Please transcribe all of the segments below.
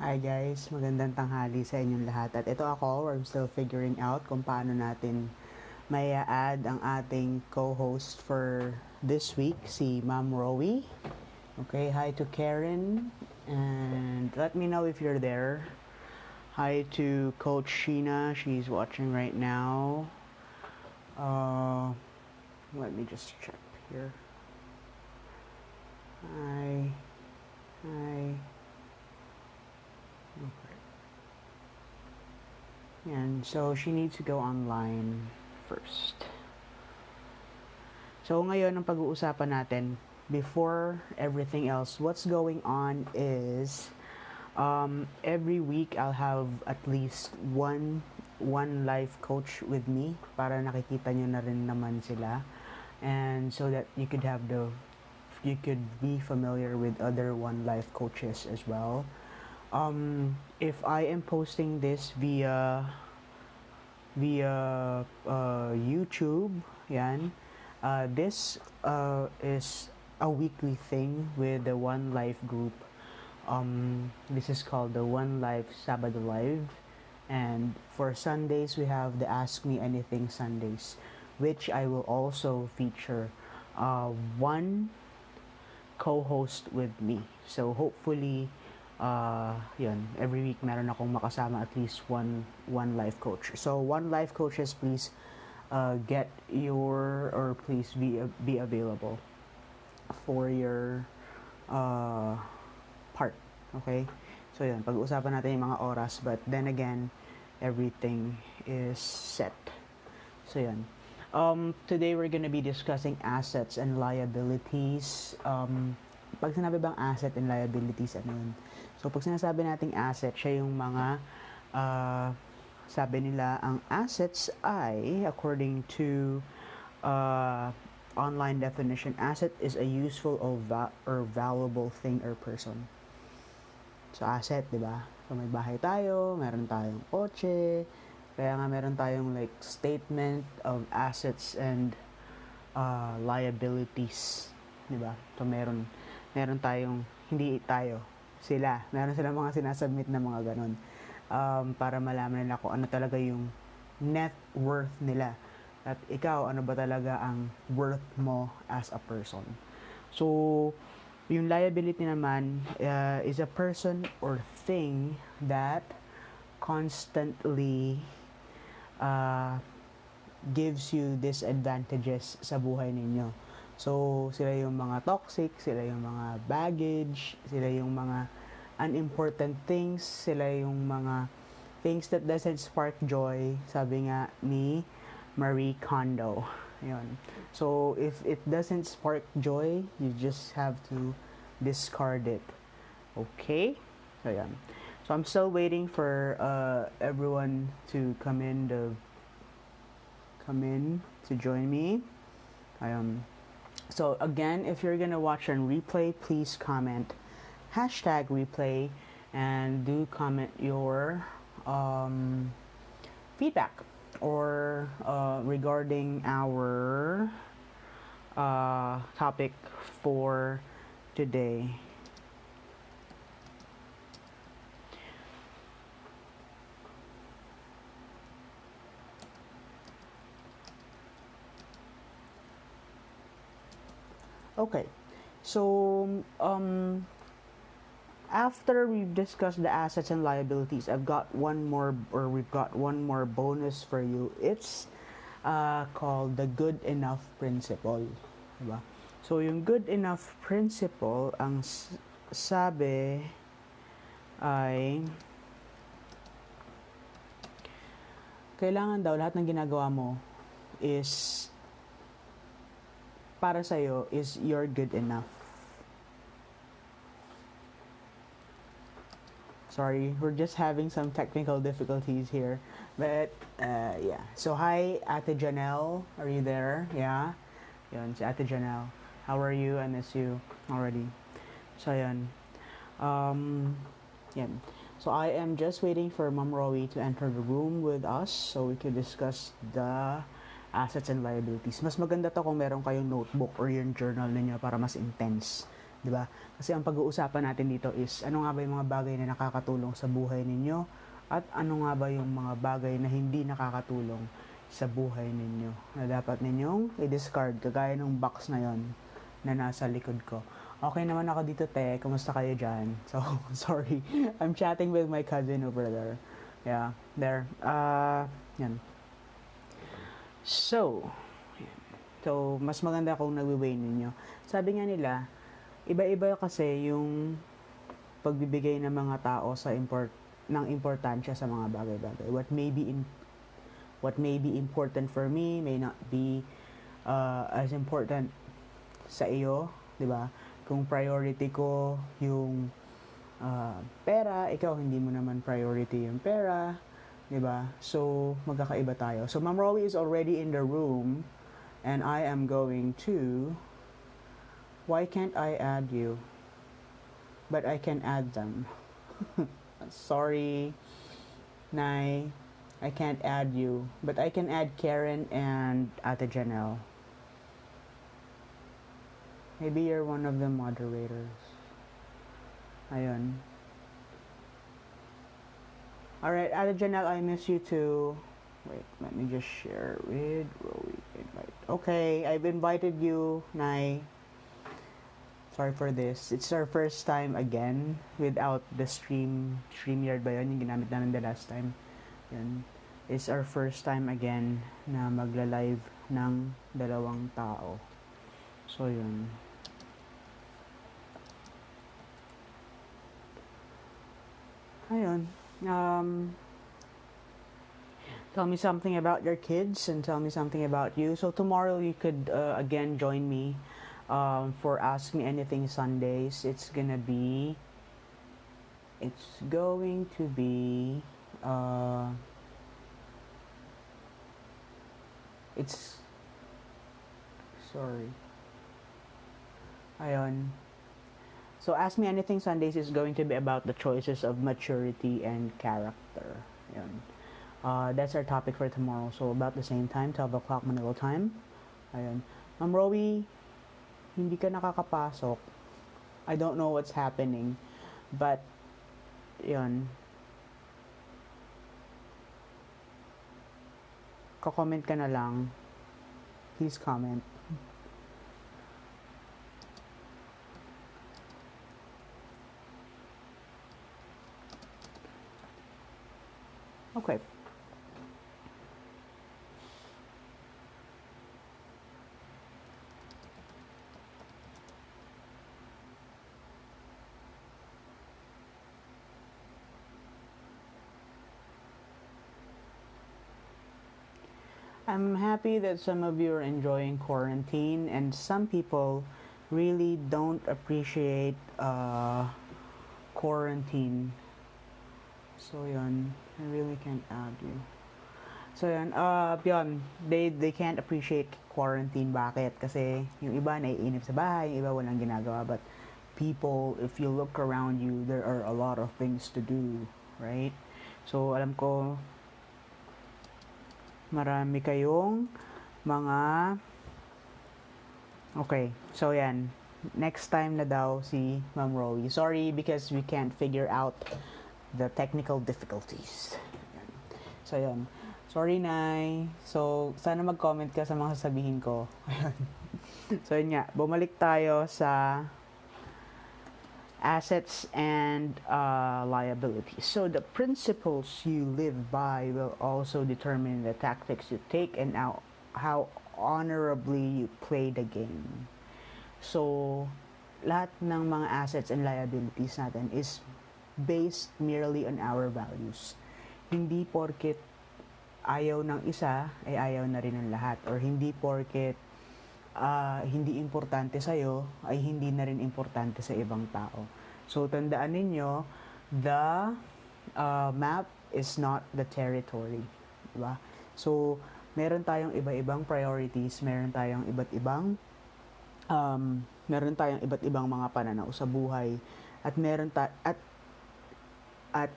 Hi guys, magandang tanghali sa inyong lahat. At ito ako, I'm still figuring out kung paano natin may add ang ating co-host for this week, si Ma'am Rowie. Okay, hi to Karen. And let me know if you're there. Hi to Coach Sheena, she's watching right now. Let me just check here. Hi. Hi. Okay. And so she needs to go online first. So ngayon ang pag-uusapan natin, before everything else, what's going on is every week I'll have at least one life coach with me para nakikita nyo na rin naman sila, and so that you could be familiar with other one life coaches as well. If I am posting this via YouTube, yan, this is a weekly thing with the One Life group. This is called the One Life Sabado Live, and for Sundays we have the Ask Me Anything Sundays, which I will also feature one co-host with me. So hopefully yun, every week meron akong makasama at least one life coach. So one life coaches, please please be available for your part. Okay? So yun, pag-uusapan natin yung mga oras, but then again, everything is set. So yun. Today we're gonna be discussing assets and liabilities. Pag sinabi bang asset and liabilities, ano yun? So, pag sinasabi nating asset, siya yung mga, sabi nila, ang assets ay, according to online definition, asset is a useful or valuable thing or person. So, asset, di ba? So, may bahay tayo, meron tayong kotse, kaya nga meron tayong like statement of assets and liabilities, di ba? So, meron tayong, hindi tayo, meron silang mga sinasubmit na mga ganun, para malaman nila kung ano talaga yung net worth nila, at ikaw, ano ba talaga ang worth mo as a person. So yung liability naman is a person or thing that constantly gives you disadvantages sa buhay ninyo. So, sila yung mga toxic, sila yung mga baggage, sila yung mga unimportant things, sila yung mga things that doesn't spark joy, sabi nga ni Marie Kondo. Ayun. So, if it doesn't spark joy, you just have to discard it. Okay? So, yan. So, I'm still waiting for everyone to come in to join me. Ayun. So again, if you're gonna watch on replay, please comment #replay and do comment your feedback or regarding our topic for today. Okay, so after we've discussed the assets and liabilities, we've got one more bonus for you. It's called the good enough principle. Diba? So yung good enough principle, ang sabi ay kailangan daw lahat ng ginagawa mo is para sa'yo is you're good enough. Sorry, we're just having some technical difficulties here. But, yeah. So, hi, Ate Janelle. Are you there? Yeah? Yun, si Ate Janelle. How are you? I miss you already. So, yun. Yan. So, I am just waiting for Ma'am Rowie to enter the room with us so we can discuss the assets and liabilities. Mas maganda to kung meron kayong notebook or yung journal ninyo para mas intense 'di ba? Kasi ang pag-uusapan natin dito is ano nga ba yung mga bagay na nakakatulong sa buhay ninyo at ano nga ba yung mga bagay na hindi nakakatulong sa buhay ninyo na dapat ninyong i-discard kagaya ng box na yon na nasa likod ko. Okay naman ako dito, te. Kumusta kayo dyan? So, sorry. I'm chatting with my cousin over there. Yeah, there. Yan. So, mas maganda kung nagwi-weigh ninyo. Sabi nga nila, iba-iba kasi yung pagbibigay ng mga tao sa ng importansya sa mga bagay-bagay. What may be important for me may not be as important sa iyo, 'di ba? Kung priority ko yung pera, ikaw hindi mo naman priority yung pera, 'di ba? So magkakaiba tayo. So Ma'am Rowie is already in the room and I am going to, why can't I add you? But I can add them. Sorry, Nay, I can't add you. But I can add Karen and Ate Janelle. Maybe you're one of the moderators. Ayun. Alright, Ate Janelle, I miss you too. Wait, let me just share with Rowie. Invite. Okay, I've invited you, Nay. Sorry for this. It's our first time again without the StreamYard ba yun? Yung ginamit namin the last time. Yun. It's our first time again na magla-live ng dalawang tao. So, yun. Ayun. Tell me something about your kids and tell me something about you. So, tomorrow you could again join me for Ask Me Anything Sundays. It's going to be sorry. Ayun. So Ask Me Anything Sundays is going to be about the choices of maturity and character. Ayun. That's our topic for tomorrow. So about the same time, 12 o'clock Manila time. Ayun. Ma'am Rowie, hindi ka nakakapasok. I don't know what's happening. But, yun. Ko-comment ka na lang. Please comment. Okay. I'm happy that some of you are enjoying quarantine and some people really don't appreciate quarantine. So yun, I really can't add you. So yun, they can't appreciate quarantine. Bakit? Kasi yung iba naiinip sa bahay, yung iba walang ginagawa. But people, if you look around you, there are a lot of things to do, right? So alam ko, marami kayong mga okay, so yan, next time na daw si Ma'am Rowie. Sorry because we can't figure out the technical difficulties. So yan, sorry Nay. So sana mag-comment ka sa mga sasabihin ko. So yun nga, bumalik tayo sa assets and liabilities. So the principles you live by will also determine the tactics you take and how honorably you play the game. So lahat ng mga assets and liabilities natin is based merely on our values. Hindi porket ayaw ng isa ay ayaw na rin ng lahat, or hindi porket hindi importante sa'yo, ay hindi na rin importante sa ibang tao. So, tandaan ninyo, the map is not the territory. Diba? So, meron tayong iba-ibang priorities, meron tayong iba't ibang mga pananaw sa buhay, at at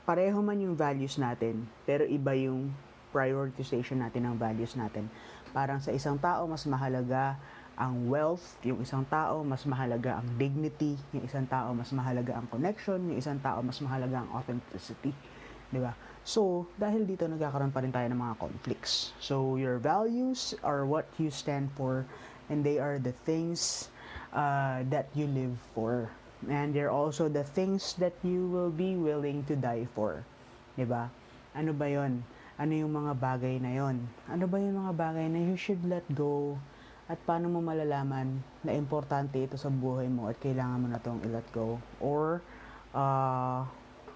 pareho man yung values natin, pero iba yung prioritization natin ng values natin. Parang sa isang tao, mas mahalaga ang wealth, yung isang tao, mas mahalaga ang dignity, yung isang tao, mas mahalaga ang connection, yung isang tao, mas mahalaga ang authenticity. Di ba? So, dahil dito nagkakaroon pa rin tayo ng mga conflicts. So, your values are what you stand for and they are the things that you live for. And they're also the things that you will be willing to die for. Diba? Ano ba yon? Ano yung mga bagay na yon? Ano ba yung mga bagay na you should let go? At paano mo malalaman na importante ito sa buhay mo at kailangan mo na itong i-let go? Or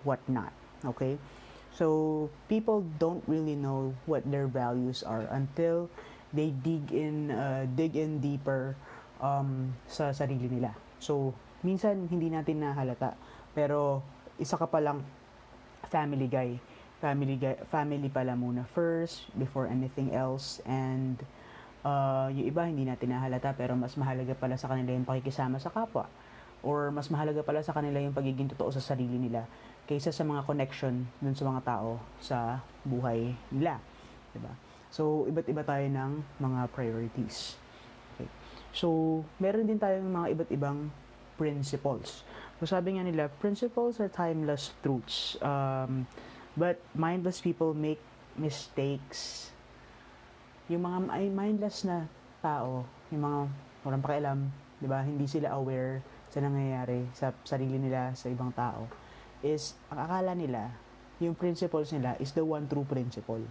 what not? Okay? So, people don't really know what their values are until they dig in deeper sa sarili nila. So, minsan hindi natin nahalata, pero isa ka palang family guy. Family pala muna first before anything else, and yung iba hindi natin nahalata pero mas mahalaga pala sa kanila yung pakikisama sa kapwa, or mas mahalaga pala sa kanila yung pagiging totoo sa sarili nila kaysa sa mga connection dun sa mga tao sa buhay nila, diba? So, iba't iba tayo ng mga priorities. Okay. So, meron din tayong mga iba't ibang principles. So, sabi nga nila, principles are timeless truths. But mindless people make mistakes. Yung mga mindless na tao, yung mga walang pakialam, di ba? Hindi sila aware sa nangyayari sa sarili nila, sa ibang tao. Is, ang akala nila, yung principles nila is the one true principle.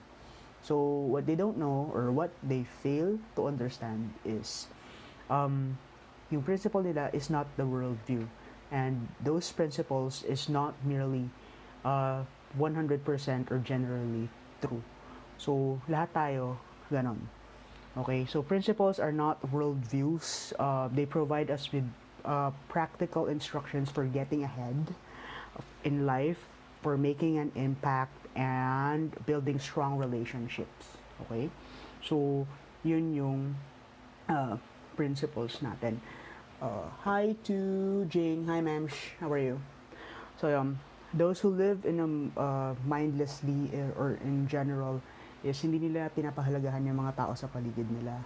So, what they don't know or what they fail to understand is, yung principle nila is not the worldview. And those principles is not merely 100% or generally true. So, lahat tayo, ganon. Okay, so principles are not worldviews. They provide us with practical instructions for getting ahead in life, for making an impact, and building strong relationships. Okay? So, yun yung principles natin. Hi to Jing. Hi, ma'am. How are you? So, those who live in mindlessly or in general is hindi nila pinapahalagahan yung mga tao sa paligid nila,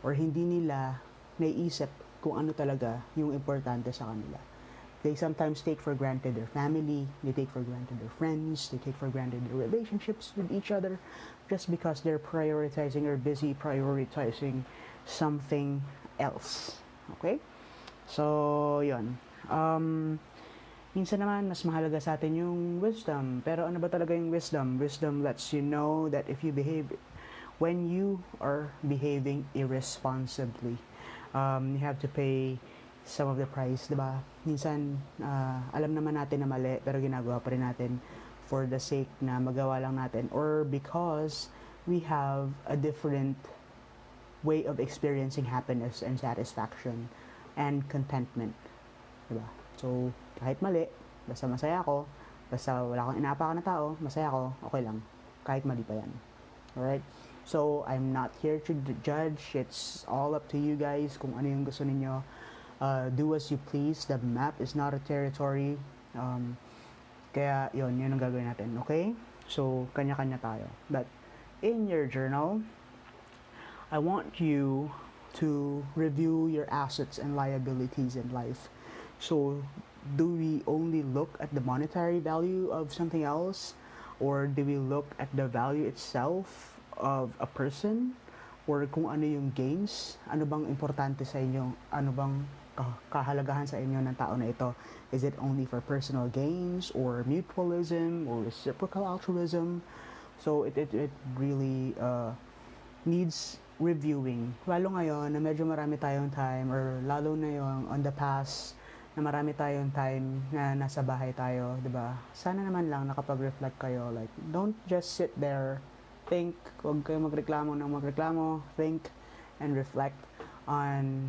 or hindi nila naiisip kung ano talaga yung importante sa kanila. They sometimes take for granted their family, they take for granted their friends, they take for granted their relationships with each other just because they're prioritizing or busy prioritizing something else. Okay? So, yun. Minsan naman, mas mahalaga sa atin yung wisdom. Pero ano ba talaga yung wisdom? Wisdom lets you know that if you behave, when you are behaving irresponsibly, you have to pay some of the price, diba? Minsan, alam naman natin na mali, pero ginagawa pa rin natin for the sake na magawa lang natin, or because we have a different way of experiencing happiness and satisfaction and contentment, diba? So, kahit mali, basta masaya ako, basta wala akong inaapakan na tao, masaya ako, okay lang. Kahit mali pa yan. Alright? So, I'm not here to judge. It's all up to you guys kung ano yung gusto ninyo. Do as you please. The map is not a territory. Kaya, yun ang gagawin natin. Okay? So, kanya-kanya tayo. But, in your journal, I want you to review your assets and liabilities in life. So, do we only look at the monetary value of something else? Or do we look at the value itself of a person? Or kung ano yung gains? Ano bang importante sa inyo? Ano bang kahalagahan sa inyo ng tao na ito? Is it only for personal gains? Or mutualism? Or reciprocal altruism? So, it really needs reviewing. Lalo ngayon na medyo marami tayong time, or lalo na yung on the past na marami tayong time na nasa bahay tayo, di ba? Sana naman lang nakapag-reflect kayo. Like, don't just sit there, think, huwag kayo magreklamo ng magreklamo, think and reflect on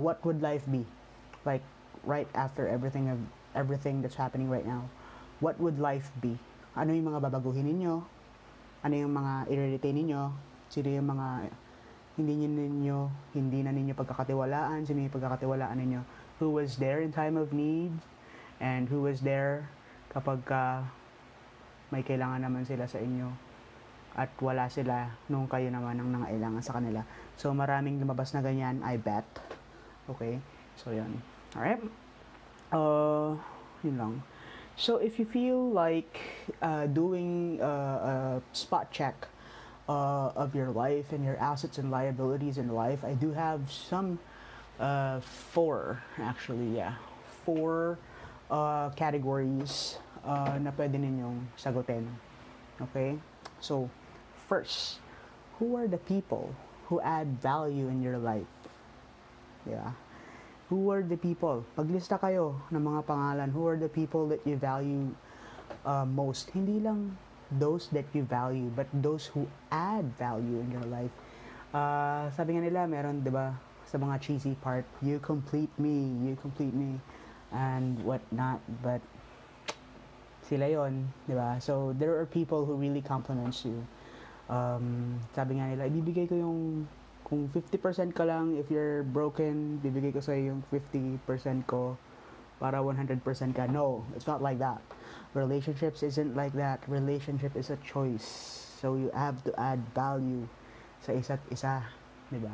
what would life be like right after everything that's happening right now. What would life be? Ano yung mga babaguhin ninyo? Ano yung mga i-retain ninyo? Sino yung mga hindi na ninyo pagkakatiwalaan? Sino yung pagkakatiwalaan ninyo? Who was there in time of need, and who was there kapag may kailangan naman sila sa inyo. at wala sila nung kayo naman ang nangailangan sa kanila. So maraming lumabas na ganyan, I bet. Okay? So yun. Alright? Yun lang. So if you feel like doing a spot check of your life and your assets and liabilities in life, I do have some four actually, yeah, four categories na pwede ninyong sagutin. Okay? So, first, who are the people who add value in your life? Yeah. Who are the people? Paglista kayo ng mga pangalan, who are the people that you value most? Hindi lang those that you value, but those who add value in your life. Sabi nga nila, meron, di ba, sa mga cheesy part, you complete me, and whatnot, but sila yon, di ba? So, there are people who really compliments you. Sabi nga nila, ibibigay ko yung, kung 50% ka lang, if you're broken, bibigay ko sa'yo yung 50% ko para 100% ka. No, it's not like that. Relationships isn't like that. Relationship is a choice. So, you have to add value sa isa't isa, di ba?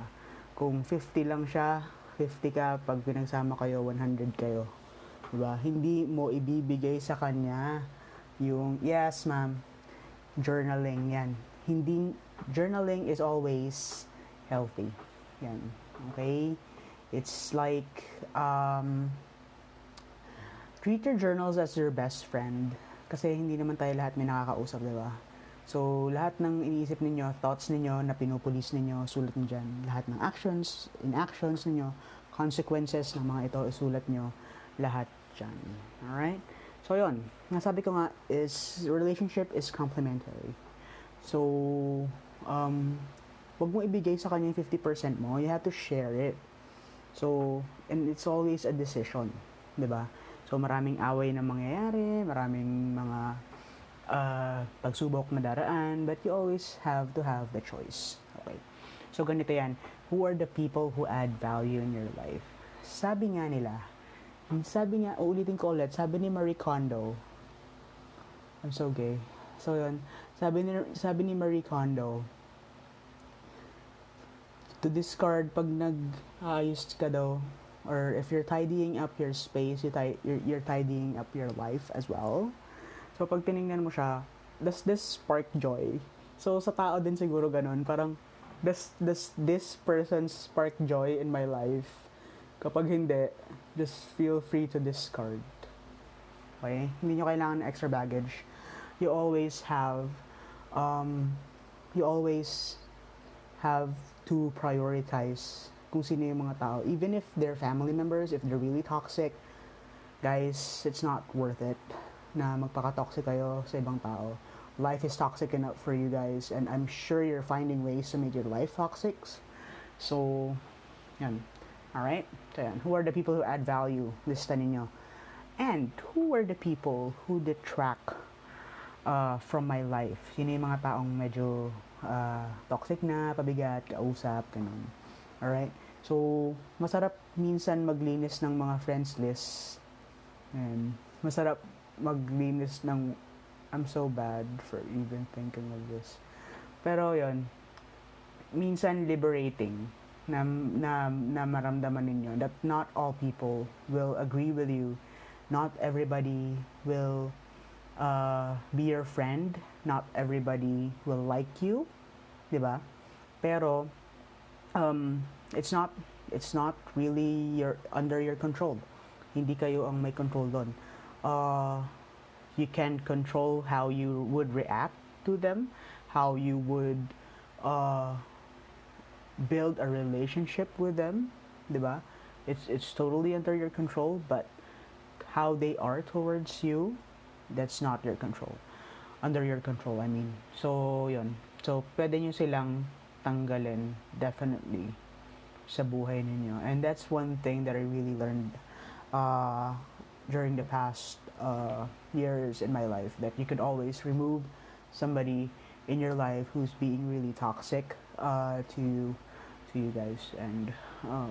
Kung 50 lang siya, 50 ka, pag pinagsama kayo, 100 kayo. Diba? Hindi mo ibibigay sa kanya yung, yes ma'am, journaling yan. Hindi, journaling is always healthy. Yan. Okay? It's like, treat your journals as your best friend. Kasi hindi naman tayo lahat may nakakausap, diba? So, lahat ng iniisip ninyo, thoughts ninyo, na pinupulis ninyo, sulat nyo dyan. Lahat ng actions, inactions ninyo, consequences ng mga ito, isulat nyo. Lahat dyan. Alright? So, yun. Nasabi ko nga is, relationship is complementary. So, wag mo ibigay sa kanya yung 50% mo. You have to share it. So, and it's always a decision. Diba? So, maraming away na mangyayari, maraming mga pagsubok na daraan, but you always have to have the choice. Okay? So, ganito yan. Who are the people who add value in your life? Sabi nga, uulitin ko ulit, sabi ni Marie Kondo, I'm so gay. So, yun. Sabi ni Marie Kondo, to discard pag nag-ayos ka daw, or if you're tidying up your space, you're tidying up your life as well. So, pag tinignan mo siya, does this spark joy? So, sa tao din siguro ganun, parang, does this person spark joy in my life? Kapag hindi, just feel free to discard. Okay? Hindi nyo kailangan ng extra baggage. You always have to prioritize kung sino yung mga tao. Even if they're family members, if they're really toxic, guys, it's not worth it na magpaka-toxic kayo sa ibang tao. Life is toxic enough for you guys, and I'm sure you're finding ways to make your life toxic. So, yan. Alright? So, yan. Who are the people who add value? Lista ninyo. And, who are the people who detract from my life? Sino yung mga taong medyo toxic na, pabigat, kausap, ganun. Alright? So, masarap minsan maglinis ng mga friends list. And, masarap maglinis ng I'm so bad for even thinking of this. Pero yon, minsan liberating na maramdaman ninyo that not all people will agree with you. Not everybody will be your friend. Not everybody will like you. Diba? Pero it's not really under your control. Hindi kayo ang may control doon. You can control how you would react to them, how you would build a relationship with them, diba? It's totally under your control, but how they are towards you, that's not your control. Under your control, I mean. So, yun. So, pwede nyo silang tanggalin, definitely, sa buhay ninyo. And that's one thing that I really learned during the past years in my life, that you could always remove somebody in your life who's being really toxic to you guys and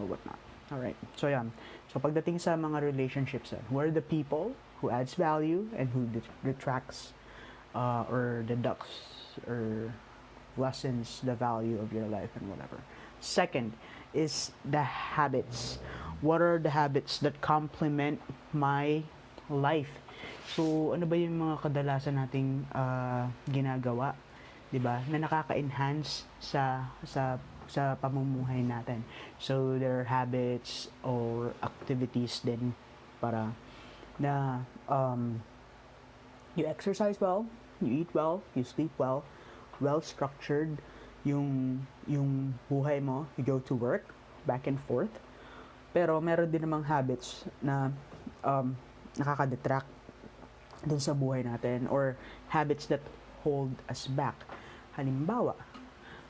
whatnot. Alright, so yan. So pagdating sa mga relationships, who are the people who adds value and who detracts or deducts or lessens the value of your life and whatever. Second is the habits. What are the habits that complement my life? So, ano ba yung mga kadalasan nating ginagawa, 'di ba? Na nakaka-enhance sa pamumuhay natin. So, there are habits or activities din para na you exercise well, you eat well, you sleep well, well structured yung buhay mo, you go to work, back and forth. Pero meron din namang habits na nakaka-detract dun sa buhay natin or habits that hold us back. Halimbawa,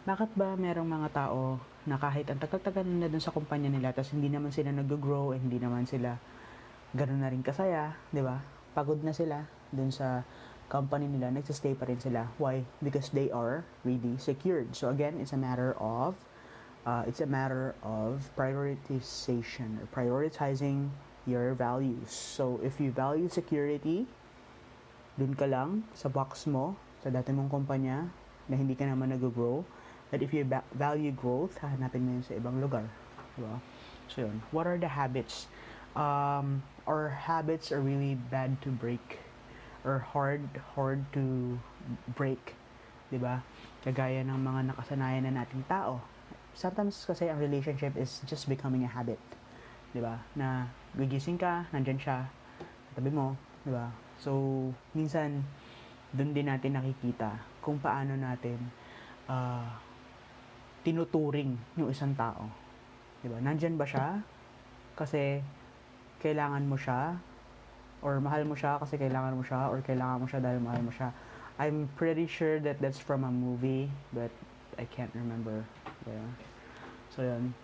bakit ba merong mga tao na kahit ang tagal-tagal na dun sa kumpanya nila tapos hindi naman sila nag-grow, hindi naman sila gano'n na rin kasaya, di ba? Pagod na sila dun sa company nila, nagsistay pa rin sila. Why? Because they are really secured. So again, it's a matter of prioritization or prioritizing your values. So if you value security, dun ka lang sa box mo, sa dati mong kumpanya, na hindi ka naman nag-grow. But if you value growth, hahanapin mo yun sa ibang lugar. Diba? So yun, what are the habits? Our habits are really bad to break or hard to break, 'di ba? Kagaya ng mga nakasanayan na nating tao. Sometimes kasi ang relationship is just becoming a habit, 'di ba? Na gigising ka, nandiyan siya, tabi mo, 'di ba? So, minsan doon din natin nakikita kung paano natin tinuturing yung isang tao. 'Di ba? Nandiyan ba siya kasi kailangan mo siya or mahal mo siya kasi kailangan mo siya or kailangan mo siya dahil mahal mo siya. I'm pretty sure that that's from a movie but I can't remember. Yeah. So yun.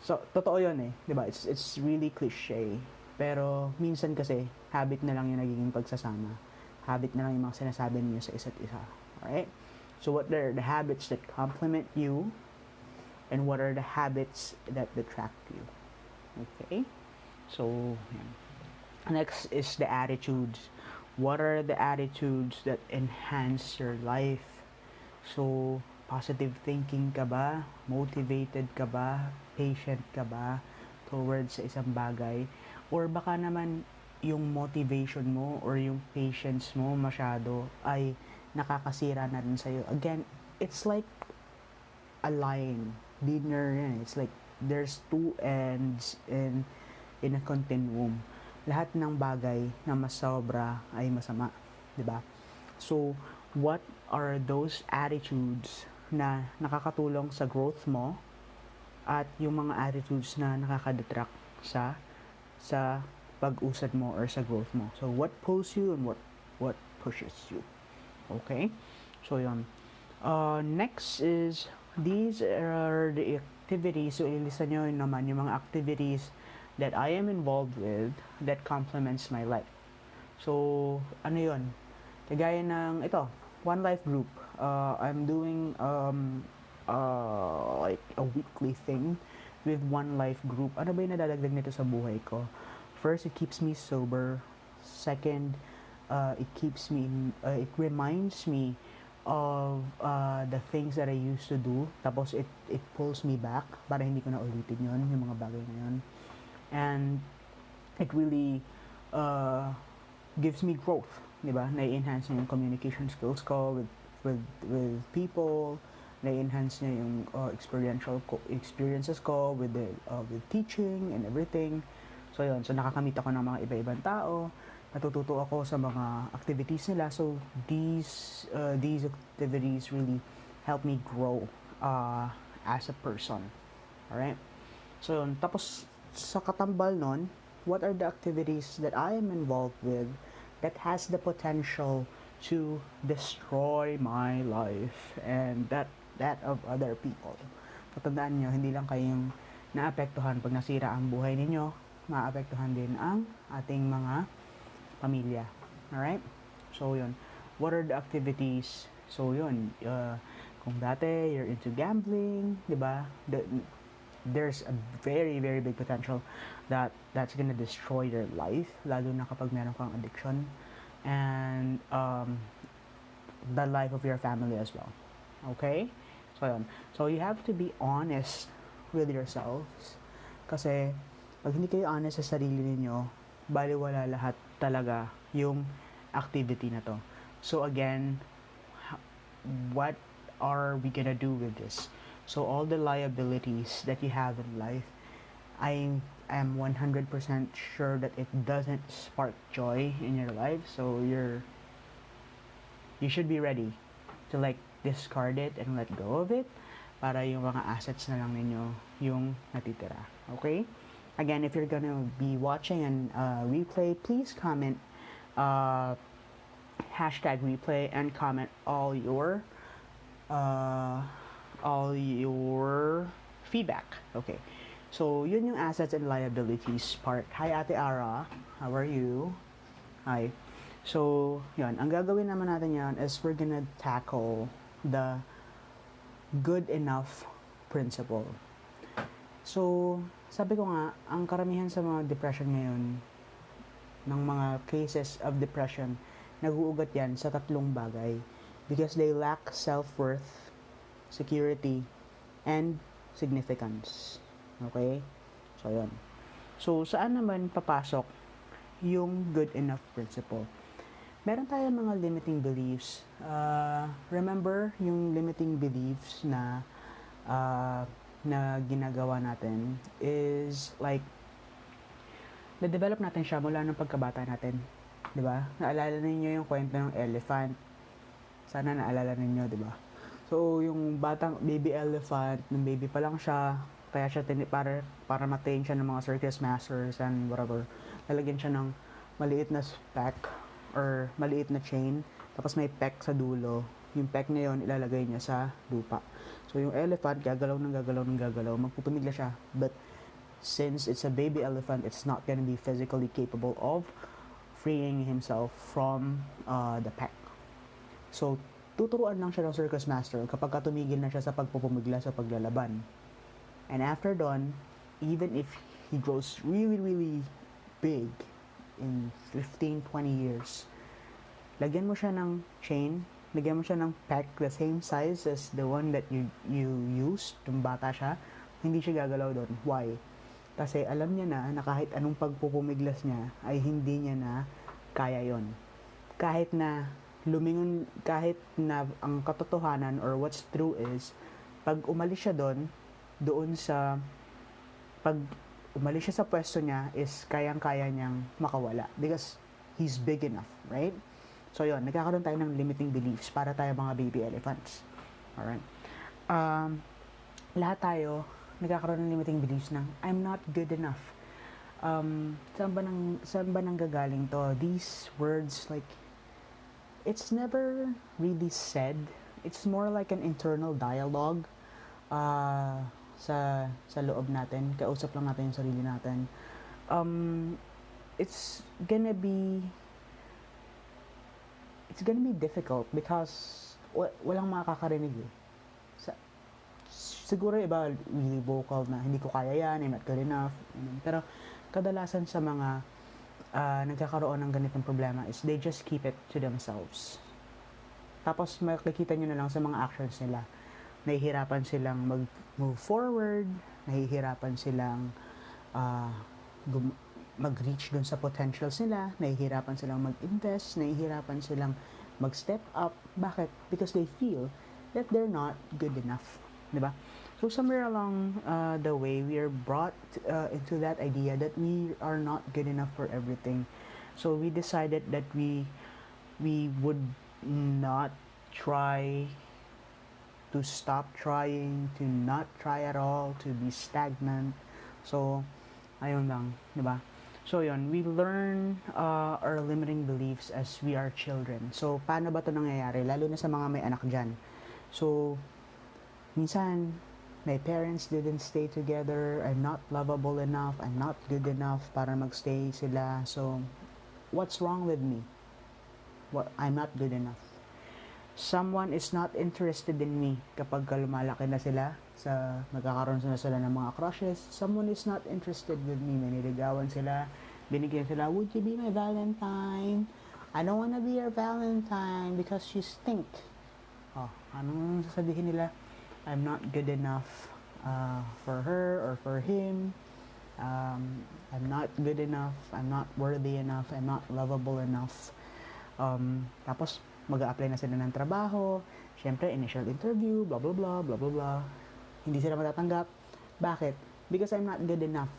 So totoo yun eh, 'di ba? It's really cliche. Pero minsan kasi habit na lang yung nagiging pagsasama. Habit na lang yung mga sinasabi niyo sa isa't isa. Alright? So what are the habits that complement you and what are the habits that detract you? Okay? So, yan. Next is the attitudes. What are the attitudes that enhance your life? So, positive thinking ka ba? Motivated ka ba? Patient ka ba towards sa isang bagay? Or baka naman yung motivation mo or yung patience mo masyado ay nakakasira na rin sa'yo. Again, it's like a line. Linear yan. It's like there's two ends in a continuum. Lahat ng bagay na mas sobra ay masama, 'di ba? So, what are those attitudes na nakakatulong sa growth mo at yung mga attitudes na nakaka-detract sa pag-usad mo or sa growth mo. So, what pulls you and what pushes you. Okay? So, yun. Next is these are the activities. So, ilista nyo naman yung mga activities that I am involved with that complements my life. So, ano yun? Kagaya ng ito, One Life Group. I'm doing like a weekly thing with One Life Group. Ano ba yung nadadagdag nito sa buhay ko? First, it keeps me sober. Second, it reminds me of the things that I used to do. Tapos it pulls me back para hindi ko na ulitin yun, yung mga bagay na yun. And it really gives me growth, di ba? Na-enhance niya yung communication skills ko with people, na-enhance niya yung experiences ko with teaching and everything. So yun, so nakakamit ako ng mga iba-ibang tao, natututo ako sa mga activities nila. So these activities really help me grow as a person. Alright? So yun, tapos sa katambal nun, what are the activities that I am involved with that has the potential to destroy my life and that of other people. Tatandaan nyo, hindi lang kayong naapektuhan pag nasira ang buhay ninyo, maapektuhan din ang ating mga pamilya. Alright? So yun, what are the activities? So yun, kung dati you're into gambling, di ba? There's a very, very big potential that's gonna destroy your life, lalo na kapag meron kang addiction, and the life of your family as well. Okay? So, yun. So, you have to be honest with yourselves. Kasi, pag hindi kayo honest sa sarili ninyo, baliwala lahat talaga yung activity na to. So, again, what are we gonna do with this? So, all the liabilities that you have in life, I am 100% sure that it doesn't spark joy in your life. So, you should be ready to like discard it and let go of it para yung mga assets na lang ninyo yung natitira. Okay? Again, if you're gonna be watching and replay, please comment hashtag replay and comment uh, all your feedback. Okay. So, yun yung assets and liabilities part. Hi, Ate Ara. How are you? Hi. So, yun. Ang gagawin naman natin yan is we're gonna tackle the good enough principle. So, sabi ko nga, ang karamihan sa mga depression ngayon, ng mga cases of depression, nag-uugat yan sa tatlong bagay. Because they lack self-worth, security, and significance. Okay? So, yun. So, saan naman papasok yung good enough principle? Meron tayo mga limiting beliefs. Remember yung limiting beliefs na ginagawa natin is like na-develop natin siya mula nung pagkabata natin. 'Di ba? Naalala niyo yung kwento ng elephant? Sana naalala niyo, 'di ba? So, yung batang baby elephant, nung baby pa lang siya, kaya siya para ma-train siya ng mga circus masters and whatever. Lalagyan siya ng maliit na spec or maliit na chain, tapos may peg sa dulo. Yung peg na yun, ilalagay niya sa lupa. So, yung elephant, gagalaw ng gagalaw ng gagalaw, magpupumigla siya. But, since it's a baby elephant, it's not gonna be physically capable of freeing himself from the peg. So, tuturuan lang siya ng circus master kapag tumigil na siya sa pagpupumigla sa paglalaban. And after done, even if he grows really, really big in 15-20 years, lagyan mo siya ng chain, lagyan mo siya ng peg the same size as the one that you used nung bata siya, hindi siya gagalaw doon. Why? Kasi alam niya na kahit anong pagpupumiglas niya ay hindi niya na kaya yon. Kahit na lumingon, kahit na ang katotohanan or what's true is, pag umalis siya doon sa umalis siya sa pwesto niya is kayang-kaya niyang makawala because he's big enough, right? So yun, nagkakaroon tayo ng limiting beliefs para tayo mga baby elephants. Alright? Lahat tayo nagkakaroon ng limiting beliefs ng I'm not good enough. Saan ba nang gagaling to? These words, like, it's never really said. It's more like an internal dialogue sa loob natin. Kausap lang natin yung sarili natin. It's gonna be difficult because walang makakarinig eh. Siguro iba really vocal na hindi ko kaya yan, I'm not good enough. Pero kadalasan sa mga nagkakaroon ng ganitong problema is they just keep it to themselves. Tapos makikita nyo na lang sa mga actions nila. Nahihirapan silang mag-move forward, nahihirapan silang mag-reach dun sa potentials nila, nahihirapan silang mag-invest, nahihirapan silang mag-step up. Bakit? Because they feel that they're not good enough. Diba? So somewhere along the way, we are brought into that idea that we are not good enough for everything. So we decided that we would not try, to stop trying, to not try at all, to be stagnant. So, ayun lang, diba? So yun, we learn our limiting beliefs as we are children. So, paano ba ito nangyayari? Lalo na sa mga may anak dyan. So, minsan, my parents didn't stay together, I'm not lovable enough, I'm not good enough para magstay sila. So, what's wrong with me? I'm not good enough. Someone is not interested in me kapag lumalaki na sila, nagkakaroon na sila ng mga crushes. Someone is not interested with me, may niligawan sila, binigyan sila, would you be my Valentine? I don't wanna be your Valentine because you stink. Oh, anong sasabihin nila? I'm not good enough for her or for him. I'm not good enough. I'm not worthy enough. I'm not lovable enough. Tapos, mag-a-apply na sila ng trabaho. Siyempre, initial interview, blah, blah, blah, blah, blah, blah. Hindi sila matatanggap. Bakit? Because I'm not good enough.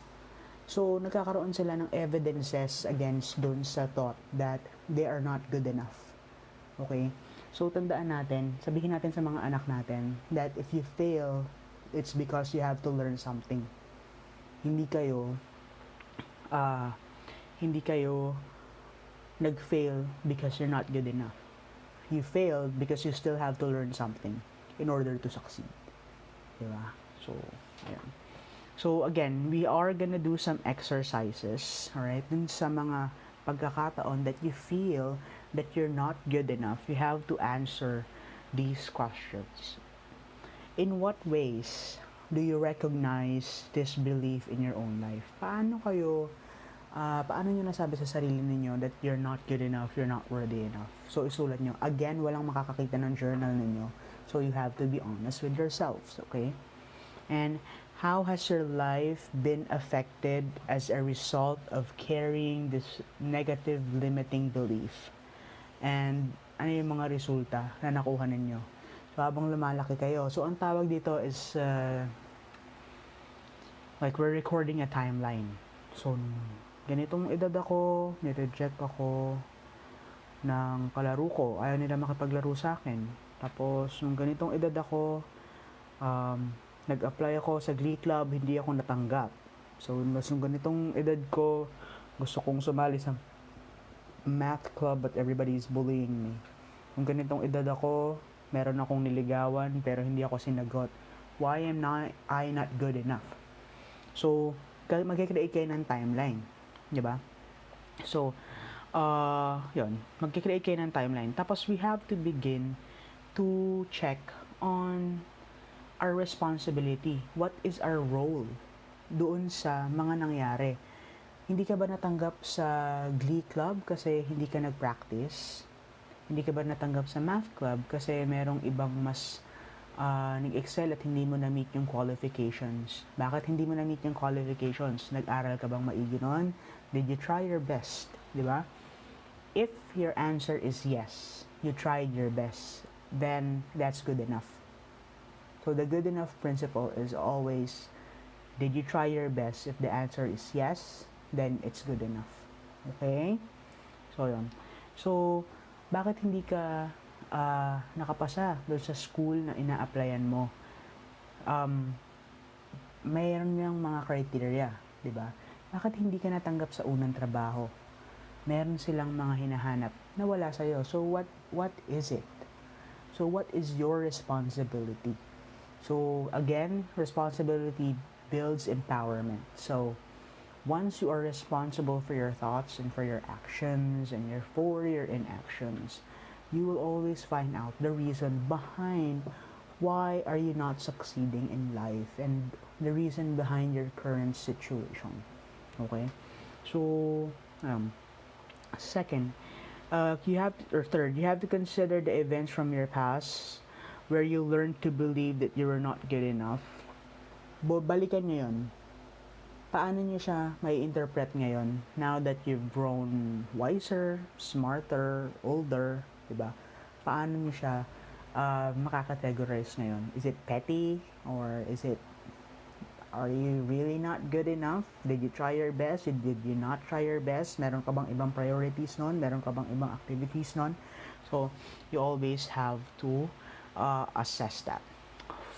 So, nagkakaroon sila ng evidences against dun sa thought that they are not good enough. Okay? So, tandaan natin, sabihin natin sa mga anak natin that if you fail, it's because you have to learn something. Hindi kayo nag-fail because you're not good enough. You failed because you still have to learn something in order to succeed. Diba? So, ayan. So, again, we are gonna do some exercises, alright? Dun sa mga pagkakataon that you feel that you're not good enough, you have to answer these questions. In what ways do you recognize this belief in your own life? Paano nyo nasabi sa sarili ninyo that you're not good enough, you're not worthy enough? So, isulat nyo. Again, walang makakakita ng journal ninyo. So, you have to be honest with yourselves, okay? And how has your life been affected as a result of carrying this negative limiting belief? And ano yung mga resulta na nakuha ninyo? So, habang lumalaki kayo. So, ang tawag dito is like we're recording a timeline. So, ganitong edad ako, nireject ako ng kalaro ko. Ayaw nila makipaglaro sa akin. Tapos, nung ganitong edad ako, nag-apply ako sa Glee Club, hindi ako natanggap. So, nung ganitong edad ko, gusto kong sumali sa math club but everybody's bullying me. Nung ganitong edad ako, meron akong niligawan pero hindi ako sinagot. Why am I not good enough? So, mag-create kayo ng timeline. Diba? So, yun. Mag-create kayo ng timeline. Tapos, we have to begin to check on our responsibility. What is our role doon sa mga nangyari? Hindi ka ba natanggap sa Glee Club kasi hindi ka nag-practice? Hindi ka ba natanggap sa Math Club kasi merong ibang mas nag-excel at hindi mo na-meet yung qualifications? Bakit hindi mo na-meet yung qualifications? Nag-aral ka bang maigi nun? Did you try your best? Di ba? If your answer is yes, you tried your best, then that's good enough. So the good enough principle is always, did you try your best? If the answer is yes, then it's good enough. Okay? So, yun. So, bakit hindi ka nakapasa doon sa school na ina-applyan mo? Mayroon yung mga criteria, di ba? Bakit hindi ka natanggap sa unang trabaho? Meron silang mga hinahanap na wala sa'yo. So, what is it? So, what is your responsibility? So, again, responsibility builds empowerment. So, once you are responsible for your thoughts and for your actions and for your inactions, you will always find out the reason behind why are you not succeeding in life and the reason behind your current situation. Okay? So, second, third, you have to consider the events from your past where you learned to believe that you were not good enough. Balikan nyo yun. Paano nyo siya may interpret ngayon now that you've grown wiser, smarter, older, diba? Paano nyo siya makakategorize ngayon? Is it petty? Or are you really not good enough? Did you try your best? Did you not try your best? Meron ka bang ibang priorities nun? Meron ka bang ibang activities nun? So, you always have to assess that.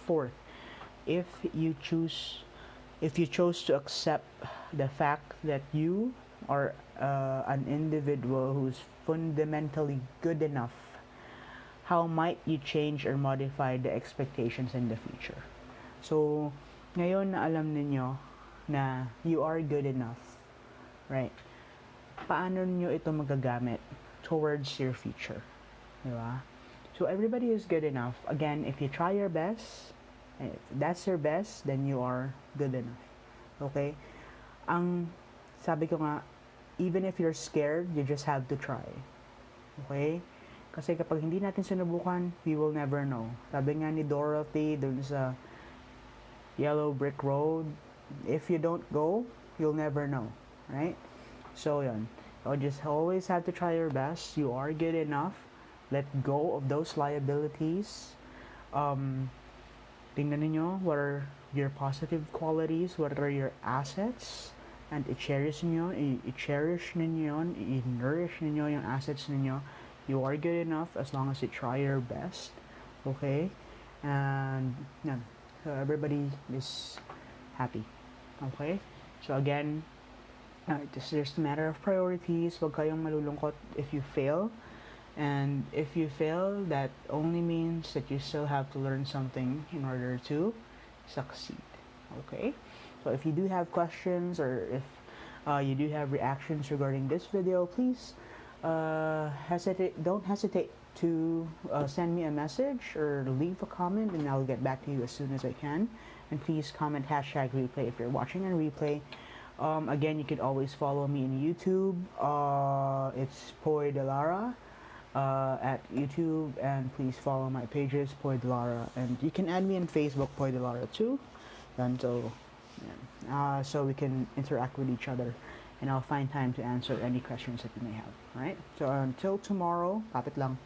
Fourth, if you chose to accept the fact that you are an individual who's fundamentally good enough, how might you change or modify the expectations in the future? So, ngayon na alam ninyo na you are good enough, right? Paano niyo ito magagamit towards your future? Diba? So, everybody is good enough. Again, if you try your best, if that's your best, then you are good enough. Okay? Ang sabi ko nga, even if you're scared, you just have to try. Okay? Kasi kapag hindi natin sinubukan, we will never know. Sabi nga ni Dorothy dun sa Yellow Brick Road, if you don't go, you'll never know, right? So yun, you just always have to try your best. You are good enough. Let go of those liabilities. Um, Tingnan ninyo what are your positive qualities, what are your assets, and i-cherish ninyo, i-cherish ninyo yun, i-nourish ninyo yung assets ninyo. You are good enough as long as you try your best. Okay? And yan. So everybody is happy. Okay? So again, it's just a matter of priorities. Huwag kayong malulungkot if you fail. And if you fail, that only means that you still have to learn something in order to succeed. Okay? So if you do have questions or if you do have reactions regarding this video, please don't hesitate to send me a message or leave a comment, and I'll get back to you as soon as I can. And please comment hashtag replay if you're watching on replay. Again, you can always follow me in YouTube. It's Poy Delara at YouTube, and please follow my pages, Poy Delara, and you can add me on Facebook, Poy Delara too. And so, yeah. So we can interact with each other, and I'll find time to answer any questions that you may have. All right. So until tomorrow, kapit lang.